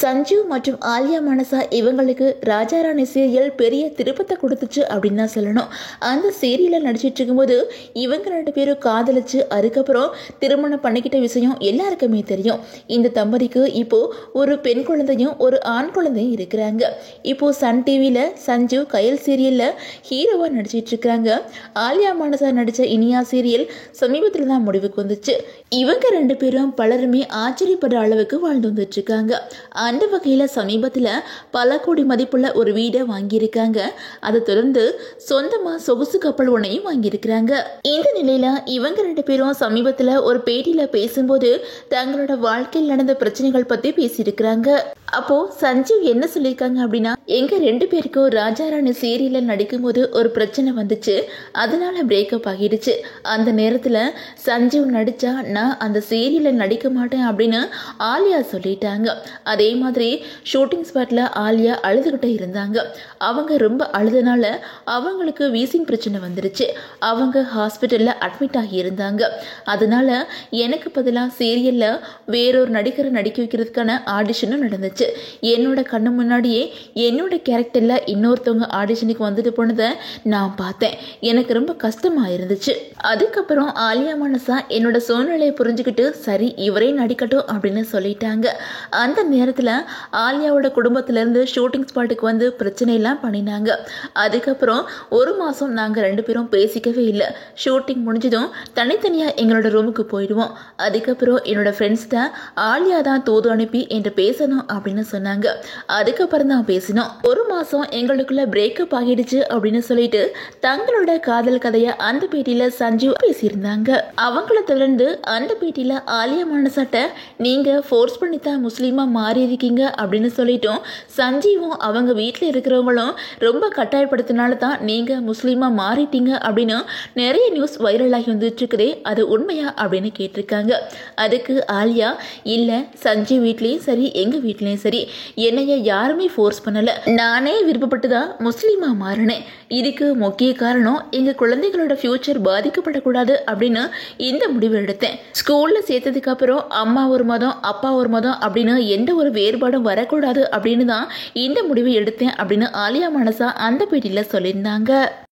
சஞ்சு மற்றும் ஆலியா மனசா இவங்களுக்கு ராஜா ராணி சீரியல் பெரிய திருப்பத்தை கொடுத்துச்சு அப்படின்னு தான் சொல்லணும். அந்த சீரியலில் நடிச்சிட்டு இருக்கும்போது இவங்க 2 பேரும் காதலிச்சு அதுக்கப்புறம் திருமணம் பண்ணிக்கிட்ட விஷயம் எல்லாருக்குமே தெரியும். இந்த தம்பதிக்கு இப்போ ஒரு பெண் குழந்தையும் ஒரு ஆண் குழந்தையும் இருக்கிறாங்க. இப்போ சன் டிவியில் சஞ்சு கயல் சீரியலில் ஹீரோவாக நடிச்சிட்டு இருக்கிறாங்க. ஆலியா மனசா நடித்த இனியா சீரியல் சமீபத்தில் தான் முடிவுக்கு வந்துச்சு. இவங்க 2 பேரும் பலருமே ஆச்சரியப்படுற அளவுக்கு வாழ்ந்து வந்துட்டு இருக்காங்க. அந்த வகையில் சமீபத்தில் பல கோடி மதிப்புள்ள ஒரு வீடை வாங்கியிருக்காங்க. அதை தொடர்ந்து சொந்தமாக சொகுசு கப்பல் ஒன்றையும் வாங்கியிருக்கிறாங்க. இந்த நிலையில இவங்க 2 பேரும் சமீபத்தில் ஒரு பேட்டியில் பேசும்போது தங்களோட வாழ்க்கையில் நடந்த பிரச்சனைகள் பற்றி பேசியிருக்கிறாங்க. அப்போ சஞ்சீவ் என்ன சொல்லியிருக்காங்க அப்படின்னா, எங்க 2 பேருக்கும் ராஜா ராணி சீரியலில் நடிக்கும்போது ஒரு பிரச்சனை வந்துச்சு, அதனால பிரேக்கப் ஆகிடுச்சு. அந்த நேரத்தில் சஞ்சீவ் நடிச்சா நான் அந்த சீரியலில் நடிக்க மாட்டேன் அப்படின்னு ஆலியா சொல்லிட்டாங்க. அதே மாதிரி ஷூட்டிங் ஸ்பாட்டில் ஆலியா அழுதுகிட்டே இருந்தாங்க. அவங்க ரொம்ப அழுதனால அவங்களுக்கு வீசிங் பிரச்சனை வந்துருச்சு. அவங்க ஹாஸ்பிட்டலில் அட்மிட் ஆகி இருந்தாங்க. அதனால எனக்கு பதிலாக சீரியலில் வேறொரு நடிகரை நடிக்க வைக்கிறதுக்கான ஆடிஷனும் நடந்துச்சு. என்னோட கண்ணு முன்னாடியே என்னோட கேரக்டரில் இன்னொருத்தவங்க ஆடிஷனுக்கு வந்துட்டு போனதை நான் பார்த்தேன். எனக்கு ரொம்ப கஷ்டமாக இருந்துச்சு. அதுக்கப்புறம் ஆலியா மனசா என்னோட சூழ்நிலையை புரிஞ்சுக்கிட்டு சரி இவரே நடிக்கட்டும் அப்படின்னு சொல்லிட்டாங்க. அந்த நேரத்தில் ஆலியாவோட குடும்பத்திலேருந்து ஷூட்டிங் ஸ்பாட்டுக்கு வந்து பிரச்சனையெல்லாம் பண்ணினாங்க. அதுக்கப்புறம் 1 மாதம் நாங்கள் 2 பேரும் பேசிக்கவே இல்லை. ஷூட்டிங் முடிஞ்சதும் தனித்தனியாக எங்களோட ரூமுக்கு போயிடுவோம். அதுக்கப்புறம் என்னோட ஃப்ரெண்ட்ஸ்கிட்ட ஆலியா தான் தூது அனுப்பி என்கிட்ட பேசணும் அப்படின்னு சொன்னாங்க. அதுக்கப்புறம் தான் பேசினோம். 1 மாதம் எங்களுக்குள்ள பிரேக்கப் ஆகிடுச்சு அப்படின்னு சொல்லிட்டு தங்களோட காதல் கதையை அந்த பேட்டியில் சஞ்சீவ் பேசியிருந்தாங்க. அவங்கள தொடர்ந்து அந்த பேட்டியில் ஆலியா மனசாட்ட நீங்கள் ஃபோர்ஸ் பண்ணி தான் முஸ்லீமாக மாறி இருக்கீங்க அப்படின்னு சொல்லிட்டோம். சஞ்சீவும் அவங்க வீட்டில் இருக்கிறவங்களும் ரொம்ப கட்டாயப்படுத்தினால தான் நீங்கள் முஸ்லீமாக மாறிட்டீங்க அப்படின்னு நிறைய நியூஸ் வைரலாகி வந்துட்டு இருக்குதே, அது உண்மையா அப்படின்னு கேட்டிருக்காங்க. அதுக்கு ஆலியா இல்லை, சஞ்சீவ் வீட்லேயும் சரி எங்கள் வீட்லேயும் சரி என்னைய யாருமே ஃபோர்ஸ் பண்ணலை, நானே விருப்பப்பட்டு தான் முஸ்லீமாக மாறினேன். இதுக்கு முக்கிய காரணம் எங்கள் குழந்தைகளோட ஃபியூச்சர் பாதிக்கப்படக்கூடாது அப்படின்னு இந்த முடிவு எடுத்தேன். ஸ்கூலில் சேர்த்ததுக்கு அப்புறம் அம்மா ஒரு மதம் அப்பா ஒரு மதம் அப்படின்னு எந்த ஒரு வேறுபாடும் வரக்கூடாது அப்படின்னு தான் இந்த முடிவை எடுத்தேன் அப்படின்னு ஆலியா மனசா அந்த பேட்டியில் சொல்லியிருந்தாங்க.